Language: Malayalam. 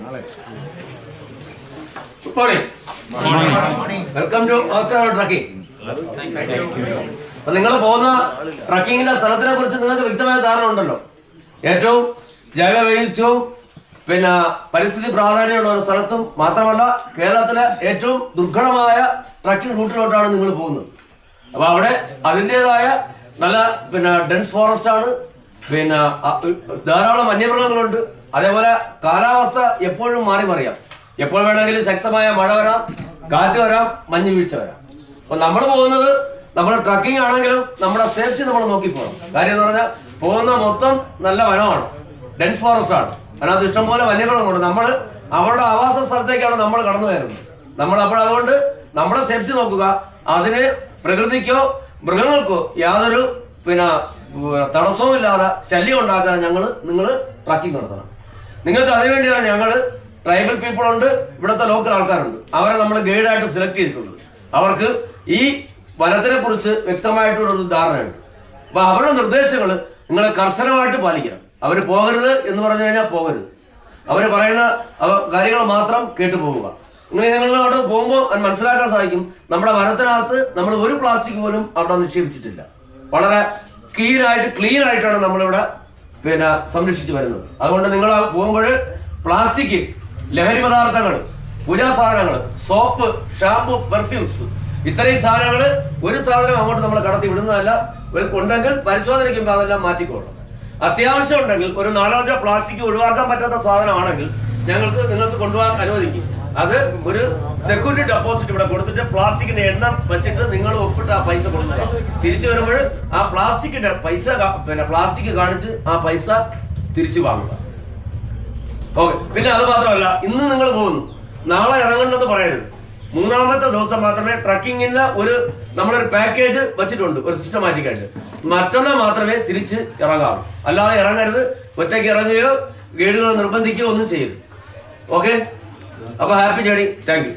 Good morning. Welcome to Australia trekking. അപ്പൊ നിങ്ങൾ പോകുന്ന ട്രക്കിങ്ങിന്റെ സ്ഥലത്തിനെ കുറിച്ച് നിങ്ങൾക്ക് വ്യക്തമായ ധാരണ ഉണ്ടല്ലോ. ഏറ്റവും ജൈവ വൈവിധ്യവും പിന്നെ പരിസ്ഥിതി പ്രാധാന്യമുള്ള ഒരു സ്ഥലത്തും മാത്രമല്ല കേരളത്തിലെ ഏറ്റവും ദുർഘടമായ ട്രക്കിംഗ് റൂട്ടിലോട്ടാണ് നിങ്ങൾ പോകുന്നത്. അപ്പൊ അവിടെ അതിൻ്റെതായ നല്ല പിന്നെ ഡെൻസ് ഫോറസ്റ്റ് ആണ്, പിന്നെ ധാരാളം വന്യമൃഗങ്ങളുണ്ട്. അതേപോലെ കാലാവസ്ഥ എപ്പോഴും മാറി മറിയാം. എപ്പോൾ വേണമെങ്കിലും ശക്തമായ മഴ വരാം, കാറ്റ് വരാം, മഞ്ഞ് വീഴ്ച വരാം. അപ്പൊ നമ്മൾ പോകുന്നത് നമ്മുടെ ട്രക്കിംഗ് ആണെങ്കിലും നമ്മുടെ സേഫ്റ്റി നമ്മൾ നോക്കി പോകണം. കാര്യം എന്ന് പറഞ്ഞാൽ പോകുന്ന മൊത്തം നല്ല വനമാണ്, ഡെൻസ് ഫോറസ്റ്റ് ആണ്. അതിനകത്ത് ഇഷ്ടംപോലെ വന്യമൃഗങ്ങളുണ്ട്. നമ്മൾ അവരുടെ ആവാസ സ്ഥലത്തേക്കാണ് നമ്മൾ കടന്നു കയറുന്നത്. നമ്മൾ അപ്പോൾ അതുകൊണ്ട് നമ്മുടെ സേഫ്റ്റി നോക്കുക. അതിന് പ്രകൃതിക്കോ മൃഗങ്ങൾക്കോ യാതൊരു പിന്നെ തടസ്സവും ഇല്ലാതെ ശല്യം ഉണ്ടാക്കാതെ നിങ്ങൾ ട്രക്കിംഗ് നടത്തണം. നിങ്ങൾക്ക് അതിനുവേണ്ടിയാണ് ഞങ്ങൾ ട്രൈബൽ പീപ്പിൾ ഉണ്ട്, ഇവിടുത്തെ ലോക്കൽ ആൾക്കാരുണ്ട്. അവരെ നമ്മൾ ഗൈഡായിട്ട് സെലക്ട് ചെയ്തിട്ടുണ്ട്. അവർക്ക് ഈ വനത്തിനെ കുറിച്ച് വ്യക്തമായിട്ടുള്ളൊരു ധാരണയുണ്ട്. അപ്പൊ അവരുടെ നിർദ്ദേശങ്ങൾ നിങ്ങൾ കർശനമായിട്ട് പാലിക്കണം. അവർ പോകരുത് എന്ന് പറഞ്ഞു കഴിഞ്ഞാൽ പോകരുത്. അവർ പറയുന്ന കാര്യങ്ങൾ മാത്രം കേട്ടു പോവുക. നിങ്ങൾ അവിടെ പോകുമ്പോൾ അത് മനസ്സിലാക്കാൻ സാധിക്കും. നമ്മുടെ വനത്തിനകത്ത് നമ്മൾ ഒരു പ്ലാസ്റ്റിക് പോലും അവിടെ നിക്ഷേപിച്ചിട്ടില്ല. വളരെ ക്ലീൻ ആയിട്ടാണ് നമ്മളിവിടെ പിന്നെ സംരക്ഷിച്ചു വരുന്നത്. അതുകൊണ്ട് നിങ്ങൾ പോകുമ്പോൾ പ്ലാസ്റ്റിക്, ലഹരി പദാർത്ഥങ്ങൾ, പൂജാ സാധനങ്ങൾ, സോപ്പ്, ഷാമ്പു, പെർഫ്യൂംസ്, ഇത്രയും സാധനങ്ങൾ ഒരു സാധനം അങ്ങോട്ട് നമ്മൾ കടത്തി വിടുന്നതല്ല. ഉണ്ടെങ്കിൽ പരിശോധനയ്ക്കുമ്പോൾ അതെല്ലാം മാറ്റിക്കൊള്ളണം. അത്യാവശ്യം ഉണ്ടെങ്കിൽ ഒരു 4-5 പ്ലാസ്റ്റിക് ഒഴിവാക്കാൻ പറ്റാത്ത സാധനമാണെങ്കിൽ നിങ്ങൾക്ക് കൊണ്ടുപോകാൻ അനുവദിക്കും. അത് ഒരു സെക്യൂരിറ്റി ഡെപ്പോസിറ്റ് ഇവിടെ കൊടുത്തിട്ട് പ്ലാസ്റ്റിക്കിന്റെ എണ്ണം വെച്ചിട്ട് നിങ്ങൾ ഒപ്പിട്ട് ആ പൈസ കൊടുക്കുക. തിരിച്ചു വരുമ്പോൾ ആ പ്ലാസ്റ്റിക്കിന്റെ പൈസ പിന്നെ പ്ലാസ്റ്റിക് കാണിച്ച് ആ പൈസ തിരിച്ചു വാങ്ങുക. ഓക്കെ. പിന്നെ അത് മാത്രമല്ല, ഇന്ന് നിങ്ങൾ പോകുന്നു, നാളെ ഇറങ്ങണ്ടെന്ന് പറയരുത്. 3-ാമത്തെ ദിവസം മാത്രമേ ട്രക്കിങ്ങിന്റെ നമ്മളൊരു പാക്കേജ് വെച്ചിട്ടുണ്ട്, ഒരു സിസ്റ്റമാറ്റിക് ആയിട്ട്. മറ്റന്നാൾ മാത്രമേ തിരിച്ച് ഇറങ്ങാവൂ. അല്ലാതെ ഇറങ്ങരുത്. ഒറ്റയ്ക്ക് ഇറങ്ങുകയോ ഗൈഡുകൾ നിർബന്ധിക്കുകയോ ഒന്നും ചെയ്യരുത്. ഓക്കെ. അപ്പൊ ഹാപ്പി ജേർണി. Thank you.